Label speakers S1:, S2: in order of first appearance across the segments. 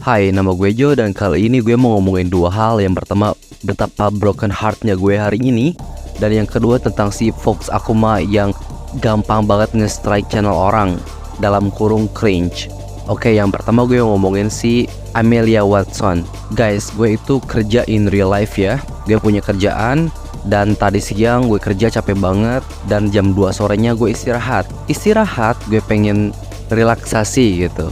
S1: Hai, nama gue Jo dan kali ini gue mau ngomongin dua hal. Yang pertama, betapa broken heartnya gue hari ini. Dan yang kedua tentang si Fox Akuma yang gampang banget nge-strike channel orang, dalam kurung cringe. Oke, yang pertama gue ngomongin si Amelia Watson. Guys, gue itu kerja in real life ya. Gue punya kerjaan dan tadi siang gue kerja capek banget. Dan jam 2 sorenya gue istirahat. Gue pengen relaksasi gitu,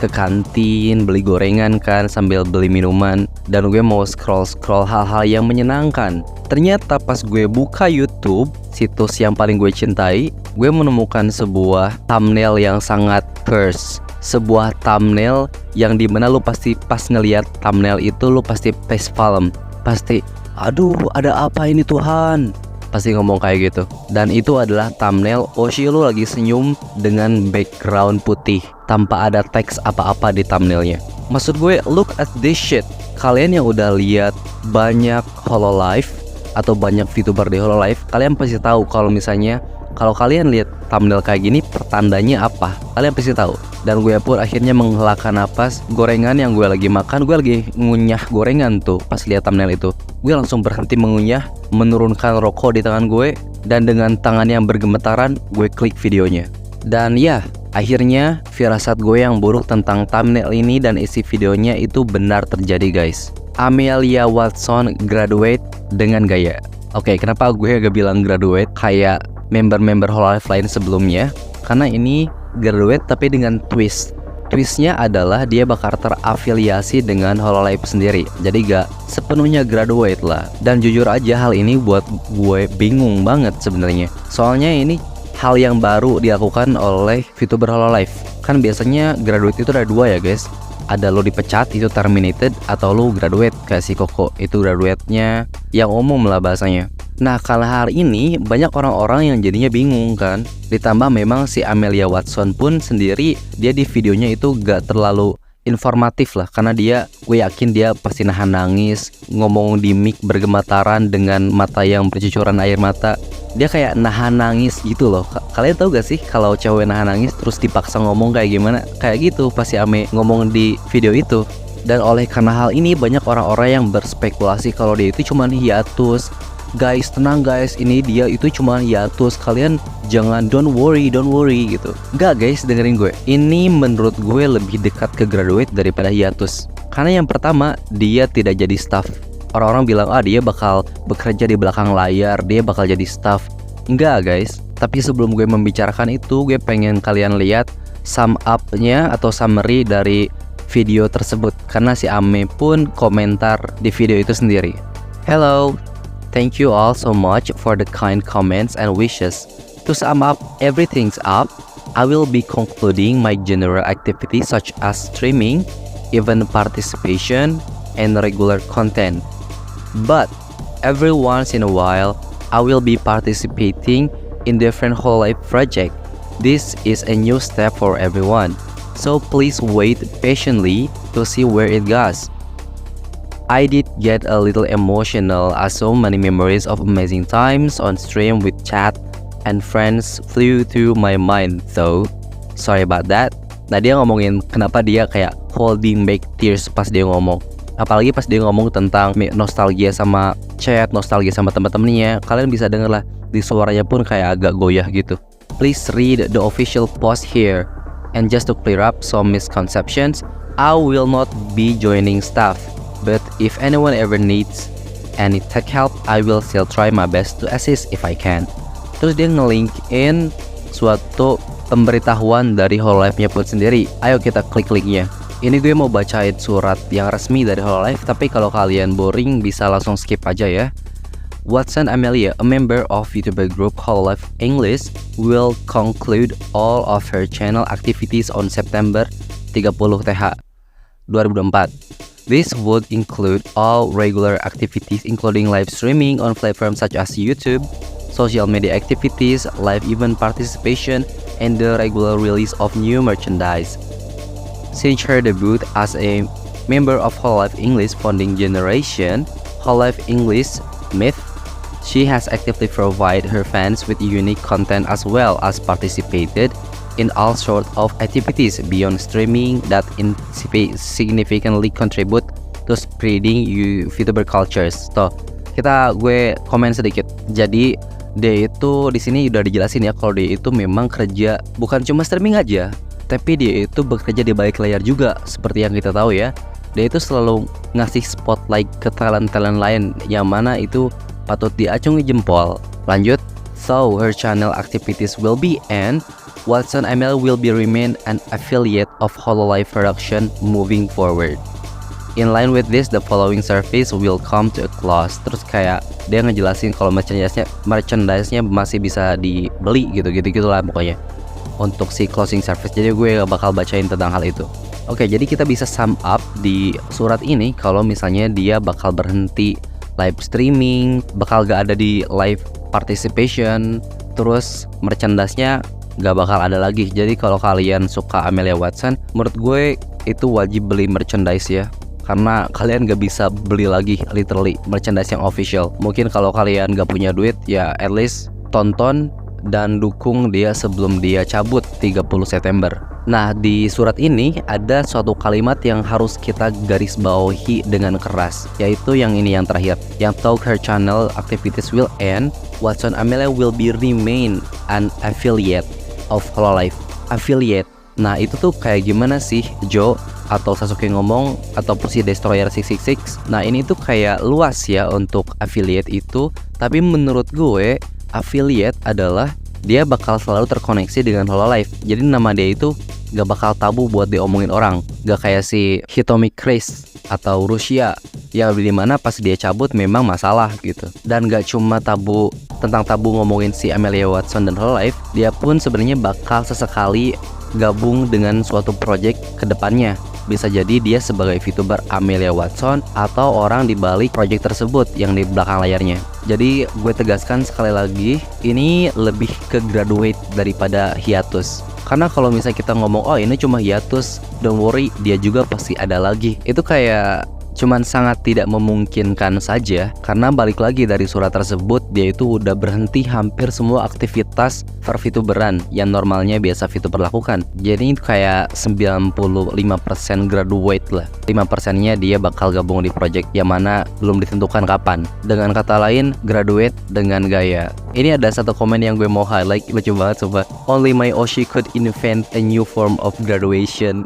S1: ke kantin beli gorengan kan sambil beli minuman, dan gue mau scroll hal-hal yang menyenangkan. Ternyata pas gue buka YouTube, situs yang paling gue cintai, gue menemukan sebuah thumbnail yang sangat curse. Sebuah thumbnail yang dimana lu pasti pas ngeliat thumbnail itu lu pasti facepalm, pasti aduh ada apa ini Tuhan, pasti ngomong kayak gitu. Dan itu adalah thumbnail Oshiro lagi senyum dengan background putih tanpa ada teks apa-apa di thumbnailnya. Maksud gue, look at this shit. Kalian yang udah lihat banyak Hololive atau banyak VTuber di Hololive, kalian pasti tahu kalau misalnya kalau kalian lihat thumbnail kayak gini, pertandanya apa? Kalian pasti tahu. Dan gue pun akhirnya menghela napas. Gorengan yang gue lagi makan, gue lagi ngunyah gorengan tuh. Pas lihat thumbnail itu, gue langsung berhenti mengunyah, menurunkan rokok di tangan gue, dan dengan tangan yang bergemetaran, gue klik videonya. Dan ya, akhirnya firasat gue yang buruk tentang thumbnail ini dan isi videonya itu benar terjadi guys. Amelia Watson graduate dengan gaya. Oke, kenapa gue agak bilang graduate kayak member-member Hololive lain sebelumnya? Karena ini graduate tapi dengan twist. Twistnya adalah dia bakal terafiliasi dengan Hololive sendiri. Jadi gak sepenuhnya graduate lah. Dan jujur aja hal ini buat gue bingung banget sebenarnya. Soalnya ini hal yang baru dilakukan oleh VTuber Hololive. Kan biasanya graduate itu ada dua ya guys. Ada lo dipecat, itu terminated, atau lo graduate kayak si Koko. Itu graduate-nya yang umum lah bahasanya. Nah, kalau hari ini banyak orang-orang yang jadinya bingung kan. Ditambah memang si Amelia Watson pun sendiri, dia di videonya itu gak terlalu informatif lah. Karena gue yakin dia pasti nahan nangis, ngomong di mic bergemetaran dengan mata yang bercucuran air mata. Dia kayak nahan nangis gitu loh. Kalian tahu gak sih kalau cewek nahan nangis terus dipaksa ngomong kayak gimana? Kayak gitu pasti Ame ngomong di video itu. Dan oleh karena hal ini banyak orang-orang yang berspekulasi kalau dia itu cuma hiatus. Guys, tenang guys, ini dia itu cuma hiatus. Kalian jangan, don't worry gitu. Enggak guys, dengerin gue. Ini menurut gue lebih dekat ke graduate daripada hiatus. Karena yang pertama, dia tidak jadi staff. Orang-orang bilang, dia bakal bekerja di belakang layar, dia bakal jadi staff. Enggak guys. Tapi sebelum gue membicarakan itu, gue pengen kalian lihat sum up-nya atau summary dari video tersebut. Karena si Ame pun komentar di video itu sendiri. Hello, thank you all so much for the kind comments and wishes. To sum up everything's up, I will be concluding my general activities such as streaming, event participation, and regular content. But every once in a while, I will be participating in different Hololive project. This is a new step for everyone, so please wait patiently to see where it goes. I did get a little emotional as so many memories of amazing times on stream with chat and friends flew through my mind though. Sorry about that. Nah, dia ngomongin kenapa dia kayak holding back tears pas dia ngomong. Apalagi pas dia ngomong tentang nostalgia sama chat, nostalgia sama teman-temannya. Kalian bisa denger lah, di suaranya pun kayak agak goyah gitu. Please read the official post here. And just to clear up some misconceptions, I will not be joining staff. But if anyone ever needs any tech help, I will still try my best to assist if I can. Terus dia nge-linkin suatu pemberitahuan dari Hololive-nya pun sendiri. Ayo kita klik linknya. Ini gue mau bacain surat yang resmi dari Hololive, tapi kalau kalian boring bisa langsung skip aja ya. Watson Amelia, a member of YouTuber group Hololive English, will conclude all of her channel activities on September 30 TH 2024. This would include all regular activities including live streaming on platforms such as YouTube, social media activities, live event participation, and the regular release of new merchandise. Since her debut as a member of Hololive English founding generation, Hololive English Myth, she has actively provided her fans with unique content as well as participated in all sorts of activities beyond streaming that significantly contribute to spreading VTuber cultures. Tuh, gue komen sedikit. Jadi dia itu di sini udah dijelasin ya kalau dia itu memang kerja bukan cuma streaming aja, tapi dia itu bekerja di balik layar juga. Seperti yang kita tahu ya, dia itu selalu ngasih spotlight ke talent-talent lain yang mana itu patut diacungi jempol. Lanjut, so her channel activities will be end. Watson ML will be remain an affiliate of Hololive Production moving forward. In line with this, the following service will come to a close. Terus kayak dia ngejelasin kalau merchandise-nya masih bisa dibeli gitu lah pokoknya untuk si closing service. Jadi gue bakal bacain tentang hal itu. Oke, jadi kita bisa sum up di surat ini kalau misalnya dia bakal berhenti live streaming, bakal gak ada di live participation, terus merchandise-nya gak bakal ada lagi. Jadi kalau kalian suka Amelia Watson, menurut gue itu wajib beli merchandise ya, karena kalian gak bisa beli lagi literally merchandise yang official. Mungkin kalau kalian gak punya duit ya at least tonton dan dukung dia sebelum dia cabut 30 September. Nah, di surat ini ada suatu kalimat yang harus kita garis bawahi dengan keras, yaitu yang ini yang terakhir, yang talk her channel activities will end, Watson Amelia will be remain an affiliate of Hololive. Affiliate. Nah, itu tuh kayak gimana sih Joe atau Sasuke ngomong ataupun si Destroyer 666? Nah, ini tuh kayak luas ya untuk affiliate itu, tapi menurut gue affiliate adalah dia bakal selalu terkoneksi dengan Hololive. Jadi nama dia itu gak bakal tabu buat diomongin orang. Gak kayak si Hitomi Chris atau Rusia yang dimana pas dia cabut memang masalah gitu. Dan gak cuma tentang tabu ngomongin si Amelia Watson dan Hololive, dia pun sebenarnya bakal sesekali gabung dengan suatu project ke depannya. Bisa jadi dia sebagai VTuber Amelia Watson atau orang di balik project tersebut yang di belakang layarnya. Jadi gue tegaskan sekali lagi, ini lebih ke graduate daripada hiatus. Karena kalau misalnya kita ngomong, oh ini cuma hiatus, don't worry, dia juga pasti ada lagi. Itu kayak cuman sangat tidak memungkinkan saja, karena balik lagi dari surat tersebut dia itu udah berhenti hampir semua aktivitas VTuberan yang normalnya biasa VTuber lakukan. Jadi kayak 95% graduate lah, 5% nya dia bakal gabung di project yang mana belum ditentukan kapan. Dengan kata lain, graduate dengan gaya. Ini ada satu komen yang gue mau highlight, lucu banget coba. Only my Oshi could invent a new form of graduation.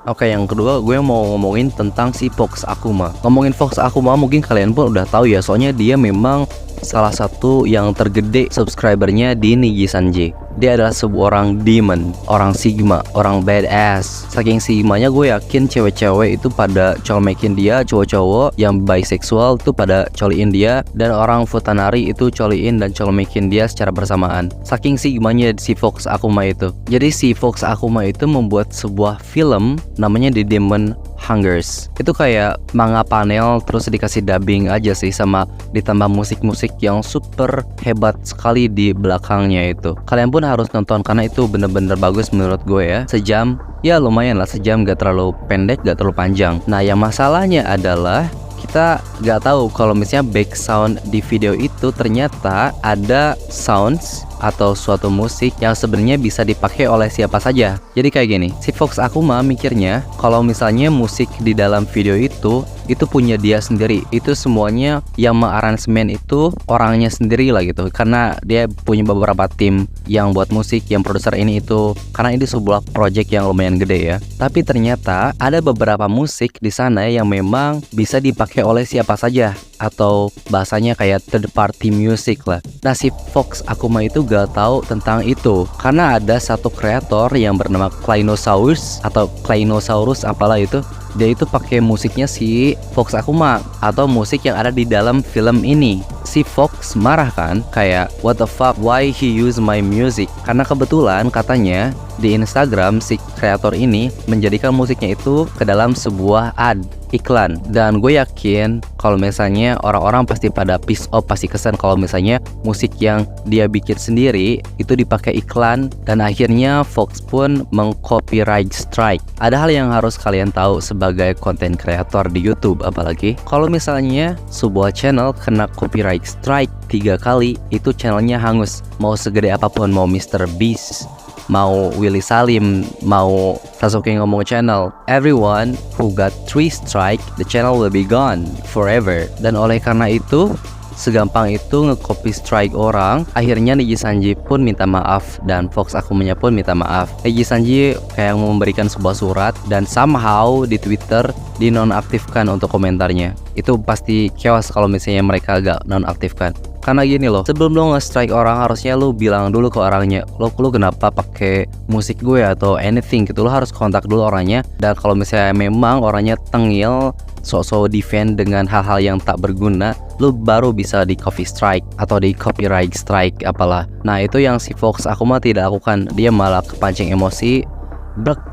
S1: Oke, yang kedua gue mau ngomongin tentang si Fox Akuma. Ngomongin Fox Akuma mungkin kalian pun udah tahu ya, soalnya dia memang salah satu yang tergede subscribernya di Niji Sanji. Dia adalah seorang demon, orang sigma, orang badass. Saking sigmanya gue yakin cewek-cewek itu pada colmekin dia, cowok-cowok yang bisexual itu pada coliin dia, dan orang futanari itu coliin dan colmekin dia secara bersamaan. Saking sigmanya si Fox Akuma itu. Jadi si Fox Akuma itu membuat sebuah film namanya The Demon Hungers. Itu kayak manga panel terus dikasih dubbing aja sih, sama ditambah musik-musik yang super hebat sekali di belakangnya itu. Kalian pun harus nonton karena itu bener-bener bagus menurut gue ya. Sejam, ya lumayan lah, sejam, gak terlalu pendek, gak terlalu panjang. Nah, yang masalahnya adalah kita gak tahu kalau misalnya back sound di video itu ternyata ada sounds atau suatu musik yang sebenarnya bisa dipakai oleh siapa saja. Jadi kayak gini, si Fox Akuma mikirnya kalau misalnya musik di dalam video itu punya dia sendiri. Itu semuanya yang mengaransemen itu orangnya sendiri lah gitu. Karena dia punya beberapa tim yang buat musik, yang produser ini itu. Karena ini sebuah project yang lumayan gede ya. Tapi ternyata ada beberapa musik di sana yang memang bisa dipakai oleh siapa saja, atau bahasanya kayak third party music lah. Nah, si Fox Akuma itu gak tahu tentang itu karena ada satu kreator yang bernama Kleinosaurus atau Kleinosaurus apalah itu. Dia itu pakai musiknya si Fox Akuma atau musik yang ada di dalam film ini. Si Fox marah kan, kayak what the fuck, why he use my music? Karena kebetulan katanya di Instagram si kreator ini menjadikan musiknya itu ke dalam sebuah ad iklan. Dan gue yakin kalau misalnya orang-orang pasti pada piss off, pasti kesan kalau misalnya musik yang dia bikin sendiri itu dipakai iklan, dan akhirnya Fox pun meng-copyright strike. Ada hal yang harus kalian tahu sebagai content creator di YouTube, apalagi kalau misalnya sebuah channel kena copyright strike 3 kali, itu channelnya hangus. Mau segede apapun, mau Mr. Beast, mau Willy Salim, mau Sasuke ngomong channel, everyone who got 3 strike, the channel will be gone forever. Dan oleh karena itu, segampang itu nge-copy strike orang. Akhirnya Niji Sanji pun minta maaf dan Fox Akumanya pun minta maaf. Niji Sanji kayak memberikan sebuah surat dan somehow di Twitter dinonaktifkan untuk komentarnya. Itu pasti chaos kalau misalnya mereka agak nonaktifkan. Karena gini loh, sebelum lo nge-strike orang harusnya lo bilang dulu ke orangnya, lo kenapa pakai musik gue atau anything gitu. Lo harus kontak dulu orangnya. Dan kalau misalnya memang orangnya tengil, sok-sok defend dengan hal-hal yang tak berguna, lu baru bisa di coffee strike atau di copyright strike apalah. Nah itu yang si Fox Akuma tidak lakukan. Dia malah kepancing emosi,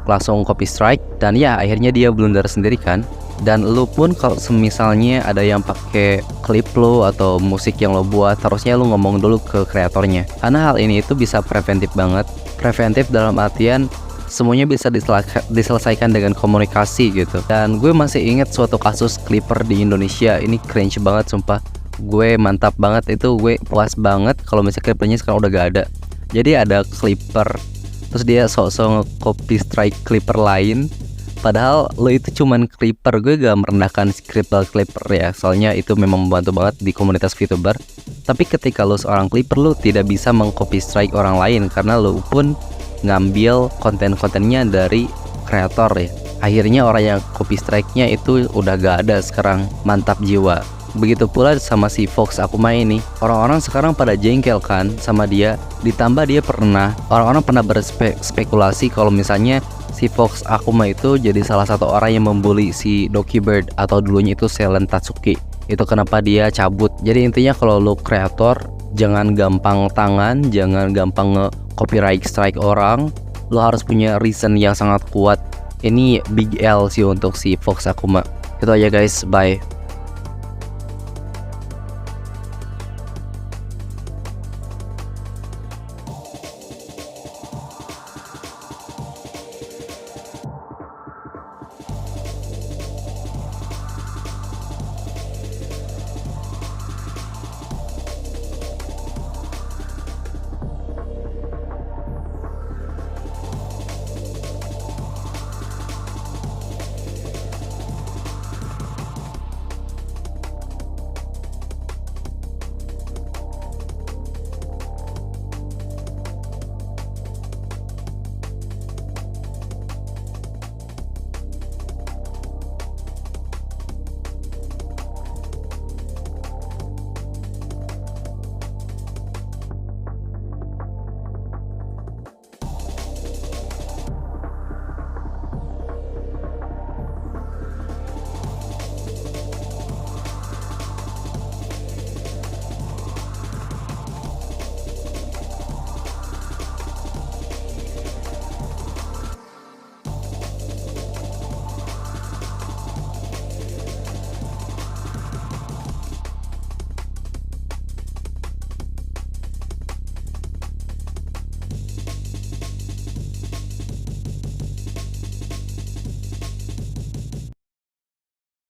S1: langsung copy strike, dan ya akhirnya dia blunder sendiri kan. Dan lu pun kalau semisalnya ada yang pakai klip lu atau musik yang lo buat, harusnya lu ngomong dulu ke kreatornya. Karena hal ini itu bisa preventif banget. Preventif dalam artian semuanya bisa diselesaikan dengan komunikasi gitu. Dan gue masih inget suatu kasus Clipper di Indonesia. Ini cringe banget sumpah. Gue mantap banget, itu gue puas banget kalau misalnya Clippernya sekarang udah gak ada. Jadi ada Clipper, terus dia sok-sok nge-copy strike Clipper lain. Padahal lo itu cuman Clipper. Gue gak merendahkan Clipper ya, soalnya itu memang membantu banget di komunitas VTuber. Tapi ketika lo seorang Clipper, lo tidak bisa meng-copy strike orang lain karena lo pun ngambil konten-kontennya dari kreator ya. Akhirnya orang yang copy strike-nya itu udah gak ada sekarang. Mantap jiwa. Begitu pula sama si Fox Akuma ini. Orang-orang sekarang pada jengkel kan sama dia. Ditambah dia orang-orang pernah berspekulasi kalau misalnya si Fox Akuma itu jadi salah satu orang yang membuli si Doki Bird atau dulunya itu Selen Tatsuki. Itu kenapa dia cabut. Jadi intinya kalau lo kreator, jangan gampang tangan, jangan gampang copyright strike orang. Lo harus punya reason yang sangat kuat. Ini big L sih untuk si Fox Akuma. Itu aja guys, bye.